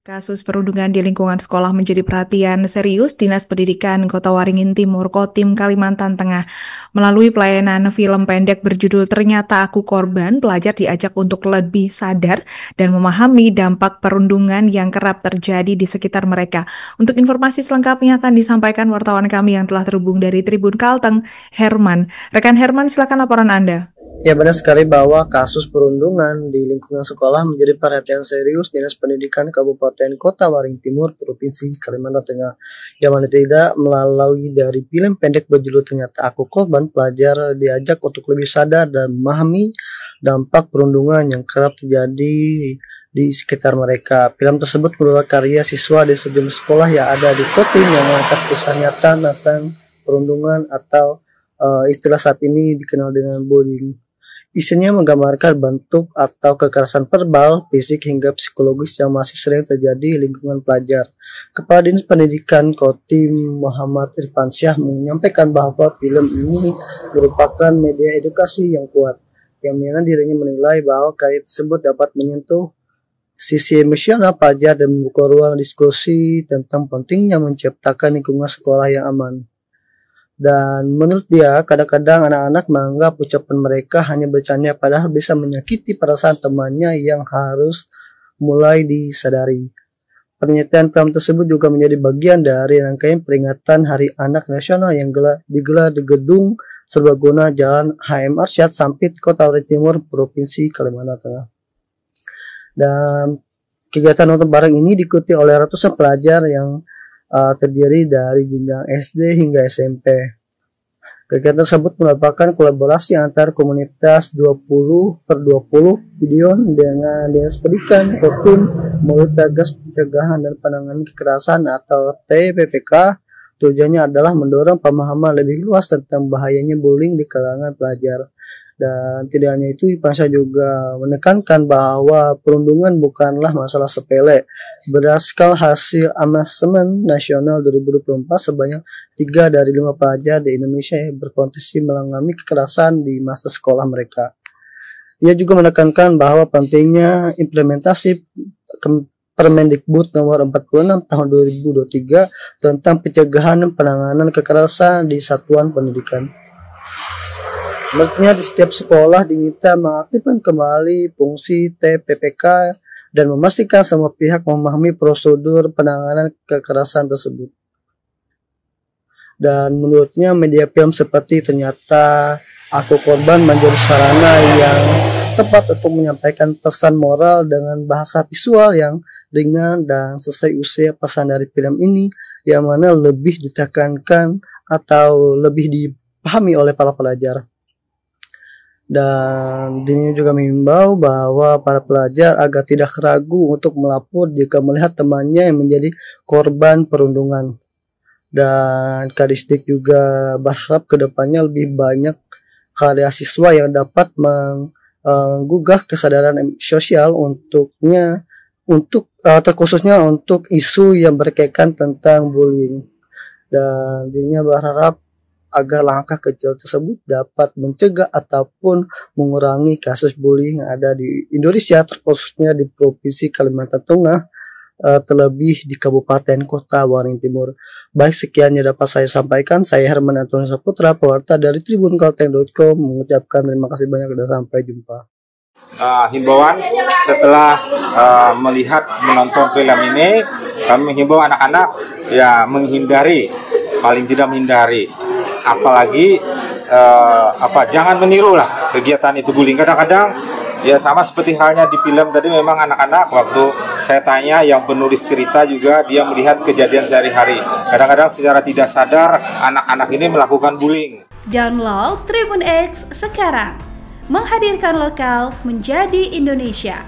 Kasus perundungan di lingkungan sekolah menjadi perhatian serius Dinas Pendidikan Kota Waringin Timur, Kotim, Kalimantan Tengah. Melalui pelayanan film pendek berjudul Ternyata Aku Korban, pelajar diajak untuk lebih sadar dan memahami dampak perundungan yang kerap terjadi di sekitar mereka. Untuk informasi selengkapnya akan disampaikan wartawan kami yang telah terhubung dari Tribun Kalteng, Herman. Rekan Herman, silakan laporan Anda. Ya, benar sekali bahwa kasus perundungan di lingkungan sekolah menjadi perhatian serius Dinas Pendidikan Kabupaten Kota Waringin Timur, Provinsi Kalimantan Tengah. Yang mana tidak melalui dari film pendek berjudul Ternyata Aku Korban, pelajar diajak untuk lebih sadar dan memahami dampak perundungan yang kerap terjadi di sekitar mereka. Film tersebut merupakan karya siswa di sejumlah sekolah yang ada di Kotim yang mengangkat kisah nyata tentang perundungan atau istilah saat ini dikenal dengan bullying. Isinya menggambarkan bentuk atau kekerasan verbal, fisik hingga psikologis yang masih sering terjadi di lingkungan pelajar. Kepala Dinas Pendidikan Kotim Muhammad Irfansyah menyampaikan bahwa film ini merupakan media edukasi yang kuat, yang mana dirinya menilai bahwa karya tersebut dapat menyentuh sisi emosional pelajar dan membuka ruang diskusi tentang pentingnya menciptakan lingkungan sekolah yang aman. Dan menurut dia, kadang-kadang anak-anak menganggap ucapan mereka hanya bercanda padahal bisa menyakiti perasaan temannya yang harus mulai disadari. Pernyataan film tersebut juga menjadi bagian dari rangkaian peringatan Hari Anak Nasional yang digelar di Gedung Serbaguna Jalan HM Arsyad Sampit, Kota Waringin Timur, Provinsi Kalimantan Tengah. Dan kegiatan nonton bareng ini diikuti oleh ratusan pelajar yang terdiri dari jenjang SD hingga SMP. Kegiatan tersebut merupakan kolaborasi antar komunitas 20/20 video dengan Dinas Pendidikan Kotim melalui Tagas Pencegahan dan Penanganan Kekerasan atau TPPK. Tujuannya adalah mendorong pemahaman lebih luas tentang bahayanya bullying di kalangan pelajar. Dan tidak hanya itu, Irfansyah juga menekankan bahwa perundungan bukanlah masalah sepele. Berdasarkan hasil Amasmen Nasional 2024, sebanyak 3 dari 5 pelajar di Indonesia berpotensi mengalami kekerasan di masa sekolah mereka. Ia juga menekankan bahwa pentingnya implementasi Permendikbud nomor 46 tahun 2023 tentang pencegahan dan penanganan kekerasan di satuan pendidikan. Menurutnya di setiap sekolah diminta mengaktifkan kembali fungsi TPPK dan memastikan semua pihak memahami prosedur penanganan kekerasan tersebut. Dan menurutnya media film seperti Ternyata Aku Korban menjadi sarana yang tepat untuk menyampaikan pesan moral dengan bahasa visual yang ringan dan sesuai usia. Pesan dari film ini yang mana lebih ditekankan atau lebih dipahami oleh para pelajar. Dan dirinya juga mengimbau bahwa para pelajar agar tidak ragu untuk melapor jika melihat temannya yang menjadi korban perundungan. Dan Kadisdik juga berharap kedepannya lebih banyak karya siswa yang dapat menggugah kesadaran sosial terkhususnya untuk isu yang berkaitan tentang bullying. Dan dirinya berharap agar langkah kecil tersebut dapat mencegah ataupun mengurangi kasus bullying yang ada di Indonesia, terkhususnya di Provinsi Kalimantan Tengah, terlebih di Kabupaten Kota Waringin Timur. Baik, sekian yang dapat saya sampaikan. Saya Herman Antoni Saputra, pewarta dari tribunkalteng.com, mengucapkan terima kasih banyak dan sampai jumpa. Himbauan setelah menonton film ini, kami menghimbau anak-anak ya paling tidak menghindari, apalagi jangan meniru lah kegiatan itu bullying. Kadang-kadang ya sama seperti halnya di film tadi, memang anak-anak waktu saya tanya yang penulis cerita juga dia melihat kejadian sehari-hari. Kadang-kadang secara tidak sadar anak-anak ini melakukan bullying. Download Tribun X sekarang, menghadirkan lokal menjadi Indonesia.